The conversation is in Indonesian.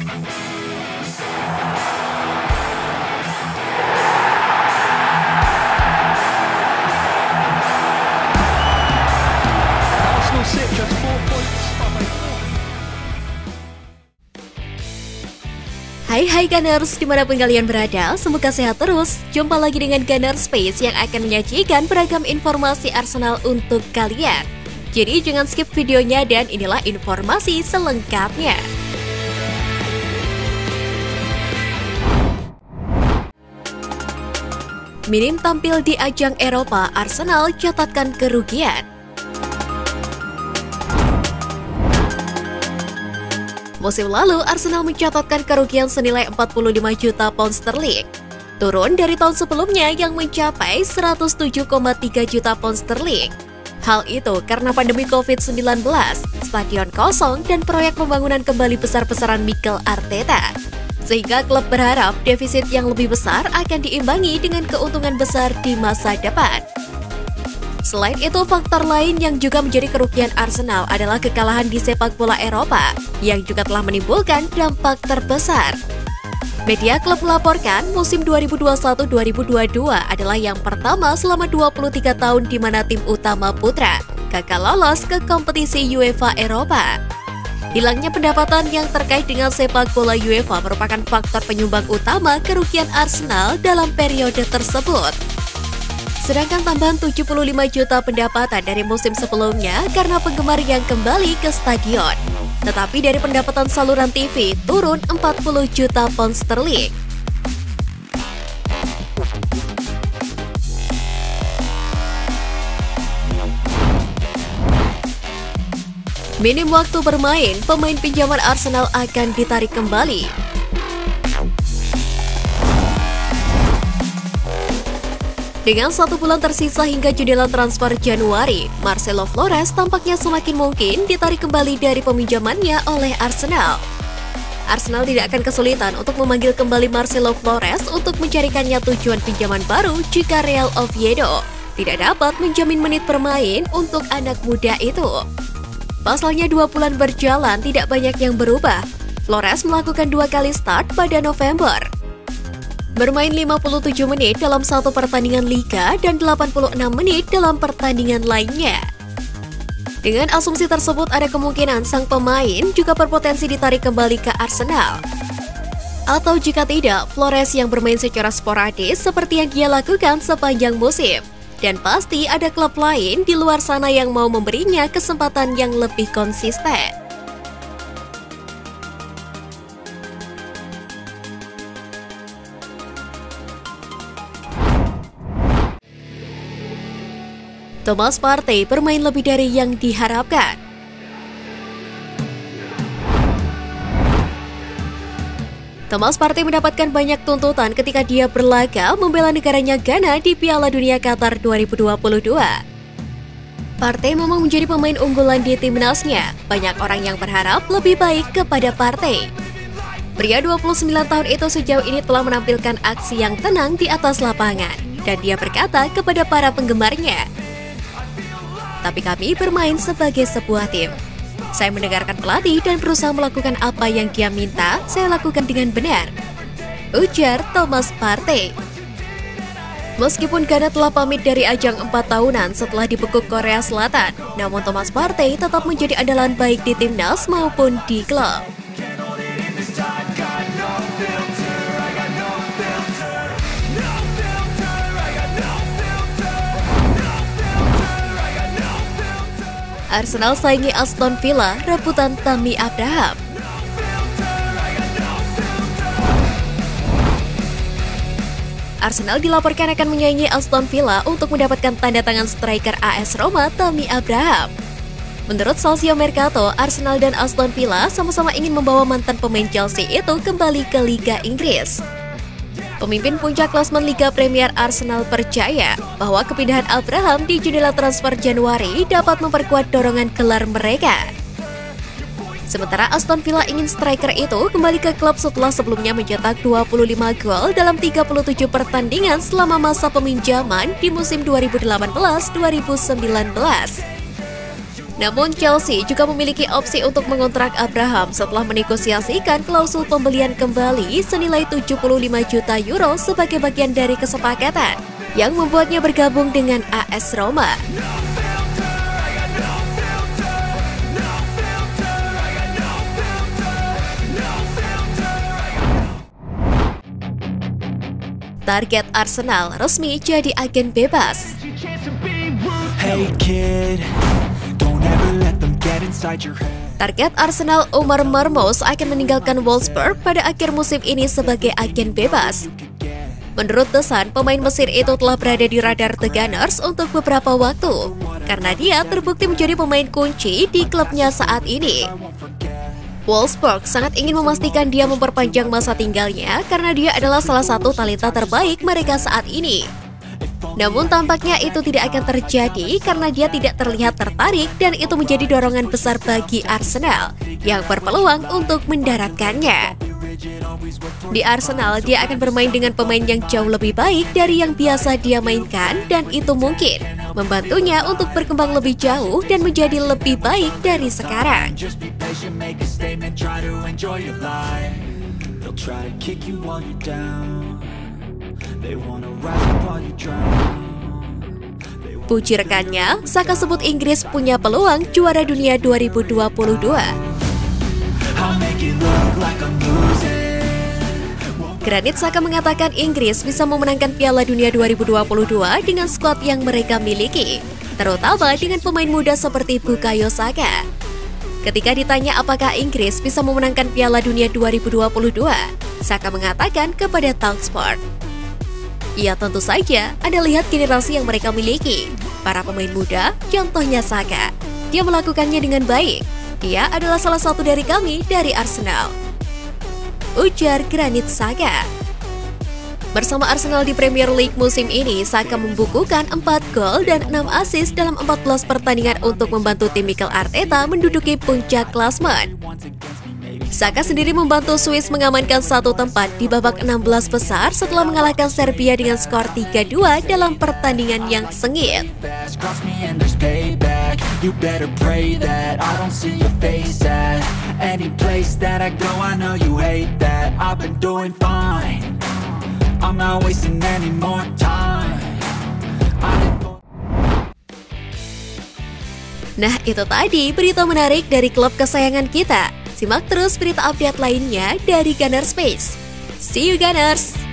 Arsenal sit just 4 points from a Hai Gunners, dimanapun kalian berada, semoga sehat terus. Jumpa lagi dengan Gunner Space yang akan menyajikan beragam informasi Arsenal untuk kalian. Jadi jangan skip videonya dan inilah informasi selengkapnya. Minim tampil di ajang Eropa, Arsenal catatkan kerugian. Musim lalu, Arsenal mencatatkan kerugian senilai 45 juta pound sterling. Turun dari tahun sebelumnya yang mencapai 107,3 juta pound sterling. Hal itu karena pandemi COVID-19, stadion kosong, dan proyek pembangunan kembali besar-besaran Mikel Arteta. Sehingga klub berharap defisit yang lebih besar akan diimbangi dengan keuntungan besar di masa depan. Selain itu, faktor lain yang juga menjadi kerugian Arsenal adalah kekalahan di sepak bola Eropa, yang juga telah menimbulkan dampak terbesar. Media klub melaporkan musim 2021-2022 adalah yang pertama selama 23 tahun di mana tim utama putra gagal lolos ke kompetisi UEFA Eropa. Hilangnya pendapatan yang terkait dengan sepak bola UEFA merupakan faktor penyumbang utama kerugian Arsenal dalam periode tersebut. Sedangkan tambahan 75 juta pendapatan dari musim sebelumnya karena penggemar yang kembali ke stadion. Tetapi dari pendapatan saluran TV turun 40 juta pound sterling. Minim waktu bermain, pemain pinjaman Arsenal akan ditarik kembali. Dengan 1 bulan tersisa hingga jendela transfer Januari, Marcelo Flores tampaknya semakin mungkin ditarik kembali dari peminjamannya oleh Arsenal. Arsenal tidak akan kesulitan untuk memanggil kembali Marcelo Flores untuk mencarikannya tujuan pinjaman baru jika Real Oviedo tidak dapat menjamin menit bermain untuk anak muda itu. Pasalnya 2 bulan berjalan tidak banyak yang berubah. Flores melakukan 2 kali start pada November. Bermain 57 menit dalam satu pertandingan Liga dan 86 menit dalam pertandingan lainnya. Dengan asumsi tersebut ada kemungkinan sang pemain juga berpotensi ditarik kembali ke Arsenal. Atau jika tidak, Flores yang bermain secara sporadis seperti yang dia lakukan sepanjang musim. Dan pasti ada klub lain di luar sana yang mau memberinya kesempatan yang lebih konsisten. Thomas Partey bermain lebih dari yang diharapkan. Thomas Partey mendapatkan banyak tuntutan ketika dia berlaga membela negaranya Ghana di Piala Dunia Qatar 2022. Partey memang menjadi pemain unggulan di timnasnya. Banyak orang yang berharap lebih baik kepada Partey. Pria 29 tahun itu sejauh ini telah menampilkan aksi yang tenang di atas lapangan. Dan dia berkata kepada para penggemarnya, "Tapi kami bermain sebagai sebuah tim. Saya mendengarkan pelatih dan berusaha melakukan apa yang dia minta, saya lakukan dengan benar," ujar Thomas Partey. Meskipun Ghana telah pamit dari ajang 4 tahunan setelah dibekuk Korea Selatan, namun Thomas Partey tetap menjadi andalan baik di timnas maupun di klub. Arsenal saingi Aston Villa rebutan Tammy Abraham. Arsenal dilaporkan akan menyaingi Aston Villa untuk mendapatkan tanda tangan striker AS Roma Tammy Abraham. Menurut Calcio Mercato, Arsenal dan Aston Villa sama-sama ingin membawa mantan pemain Chelsea itu kembali ke Liga Inggris. Pemimpin puncak klasemen Liga Premier Arsenal percaya bahwa kepindahan Abraham di jendela transfer Januari dapat memperkuat dorongan gelar mereka. Sementara Aston Villa ingin striker itu kembali ke klub setelah sebelumnya mencetak 25 gol dalam 37 pertandingan selama masa peminjaman di musim 2018-2019. Namun Chelsea juga memiliki opsi untuk mengontrak Abraham setelah menegosiasikan klausul pembelian kembali senilai 75 juta euro sebagai bagian dari kesepakatan yang membuatnya bergabung dengan AS Roma. Target Arsenal resmi jadi agen bebas. Hey kid, don't ever let them get inside your head. Target Arsenal Omar Marmoush akan meninggalkan Wolfsburg pada akhir musim ini sebagai agen bebas. Menurut The Sun, pemain Mesir itu telah berada di radar The Gunners untuk beberapa waktu, karena dia terbukti menjadi pemain kunci di klubnya saat ini. Wolfsburg sangat ingin memastikan dia memperpanjang masa tinggalnya karena dia adalah salah satu talenta terbaik mereka saat ini. Namun tampaknya itu tidak akan terjadi karena dia tidak terlihat tertarik dan itu menjadi dorongan besar bagi Arsenal yang berpeluang untuk mendaratkannya. Di Arsenal, dia akan bermain dengan pemain yang jauh lebih baik dari yang biasa dia mainkan dan itu mungkin membantunya untuk berkembang lebih jauh dan menjadi lebih baik dari sekarang. Puji rekannya, Saka sebut Inggris punya peluang juara dunia 2022. Granit Xhaka mengatakan Inggris bisa memenangkan Piala Dunia 2022 dengan skuad yang mereka miliki, terutama dengan pemain muda seperti Bukayo Saka. Ketika ditanya apakah Inggris bisa memenangkan Piala Dunia 2022, Xhaka mengatakan kepada Talksport, "Ya tentu saja, Anda lihat generasi yang mereka miliki. Para pemain muda, contohnya Saka. Dia melakukannya dengan baik. Dia adalah salah satu dari kami dari Arsenal," ujar Granit Xhaka. Bersama Arsenal di Premier League musim ini, Xhaka membukukan 4 gol dan 6 assist dalam 14 pertandingan untuk membantu tim Mikel Arteta menduduki puncak klasemen. Xhaka sendiri membantu Swiss mengamankan satu tempat di babak 16 besar setelah mengalahkan Serbia dengan skor 3-2 dalam pertandingan yang sengit. Nah, itu tadi berita menarik dari klub kesayangan kita. Simak terus berita update lainnya dari Gunners Space. See you Gunners!